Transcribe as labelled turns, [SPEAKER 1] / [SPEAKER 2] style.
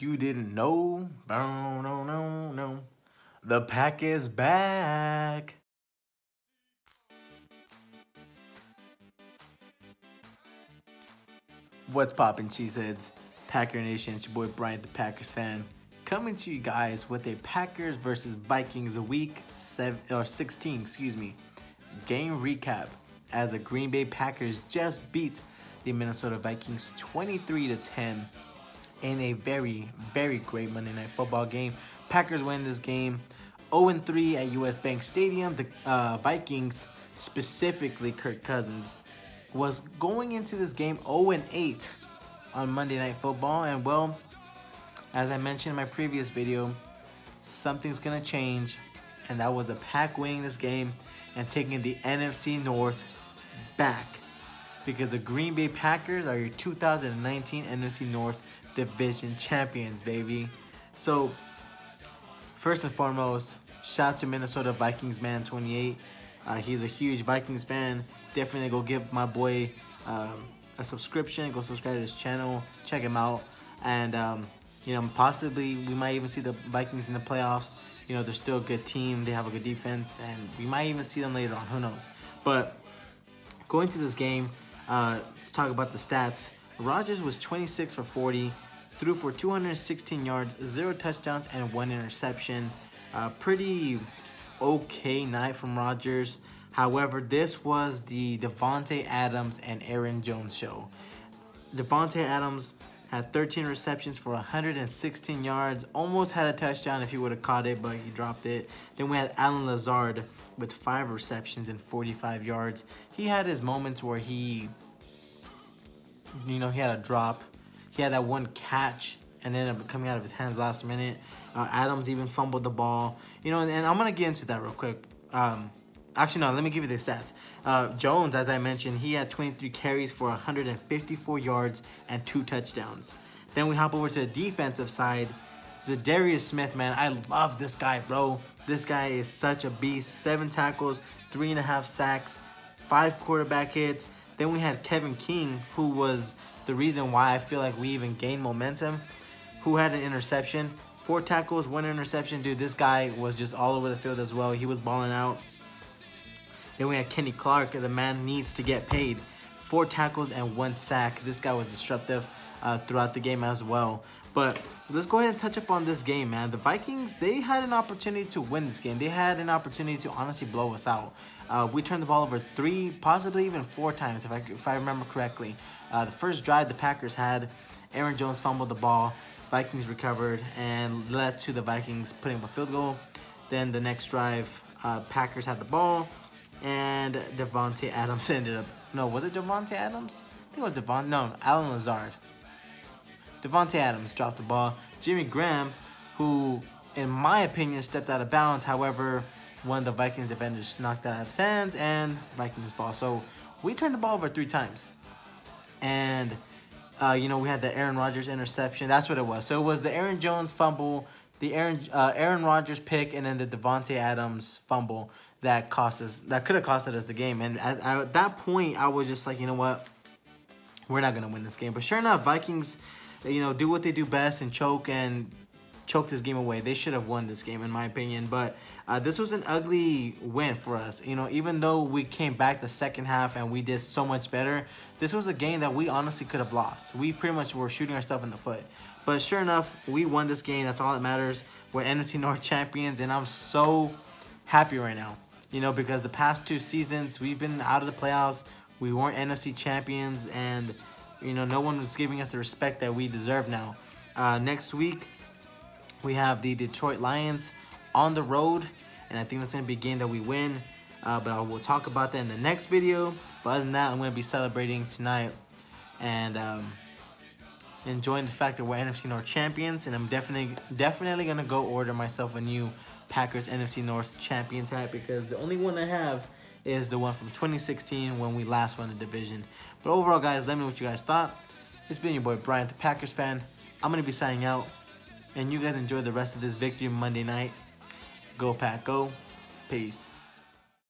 [SPEAKER 1] you didn't know? No, no, no, no. The pack is back. What's poppin', cheeseheads? Packer Nation, it's your boy Bryant, the Packers fan, coming to you guys with a Packers versus Vikings week 16, game recap. As the Green Bay Packers just beat the Minnesota Vikings 23-10 in a very, very great Monday Night Football game. Packers win this game 0-3 at US Bank Stadium. The Vikings, specifically Kirk Cousins, was going into this game 0-8 on Monday Night Football. And well, as I mentioned in my previous video, something's going to change. And that was the Pack winning this game and taking the NFC North back. Because the Green Bay Packers are your 2019 NFC North Division champions, baby. So, first and foremost, shout out to Minnesota Vikings man 28. He's a huge Vikings fan. Definitely go give my boy a subscription. Go subscribe to his channel. Check him out. And, possibly we might even see the Vikings in the playoffs. They're still a good team. They have a good defense. And we might even see them later on. Who knows? But going to this game, let's talk about the stats. Rodgers was 26 for 40. Threw for 216 yards, 0 touchdowns, and 1 interception. Pretty okay night from Rodgers. However, this was the Davante Adams and Aaron Jones show. Davante Adams had 13 receptions for 116 yards. Almost had a touchdown if he would have caught it, but he dropped it. Then we had Allen Lazard with 5 receptions and 45 yards. He had his moments where he had a drop. He had that one catch and ended up coming out of his hands last minute. Adams even fumbled the ball. And I'm going to get into that real quick. Actually, no, let me give you the stats. Jones, as I mentioned, he had 23 carries for 154 yards and 2 touchdowns. Then we hop over to the defensive side. Zadarius Smith, man, I love this guy, bro. This guy is such a beast. 7 tackles, 3.5 sacks, 5 quarterback hits. Then we had Kevin King, who was the reason why I feel like we even gained momentum, who had an interception. 4 tackles, 1 interception. Dude, this guy was just all over the field as well. He was balling out. Then we had Kenny Clark. The man needs to get paid. 4 tackles and 1 sack. This guy was disruptive throughout the game as well. But let's go ahead and touch up on this game, man. The Vikings, they had an opportunity to win this game. They had an opportunity to honestly blow us out. We turned the ball over 3, possibly even 4 times, if I remember correctly. The first drive the Packers had, Aaron Jones fumbled the ball. Vikings recovered and led to the Vikings putting up a field goal. Then the next drive, Packers had the ball, and Davante Adams ended up... No, was it Davante Adams? I think it was Allen Lazard. Davante Adams dropped the ball. Jimmy Graham, who, in my opinion, stepped out of bounds. However, one of the Vikings defenders knocked out of his hands, and Vikings ball. So we turned the ball over 3 times. And, we had the Aaron Rodgers interception. That's what it was. So it was the Aaron Jones fumble, the Aaron Rodgers pick, and then the Davante Adams fumble that could have costed us the game. And at that point, I was just like, you know what? We're not going to win this game. But sure enough, Vikings, do what they do best and choke this game away. They should have won this game, in my opinion. But this was an ugly win for us. Even though we came back the second half and we did so much better, this was a game that we honestly could have lost. We pretty much were shooting ourselves in the foot. But sure enough, we won this game. That's all that matters. We're NFC North champions, and I'm so happy right now. Because the past 2 seasons, we've been out of the playoffs. We weren't NFC champions, and, no one was giving us the respect that we deserve now. Next week, we have the Detroit Lions on the road, and I think that's going to be a game that we win. But I will talk about that in the next video. But other than that, I'm going to be celebrating tonight and enjoying the fact that we're NFC North champions. And I'm definitely going to go order myself a new Packers NFC North Champions hat, because the only one I have is the one from 2016 when we last won the division. But overall, guys, let me know what you guys thought. It's been your boy Brian, the Packers fan. I'm going to be signing out, and you guys enjoy the rest of this victory Monday night. Go Pack, go. Peace.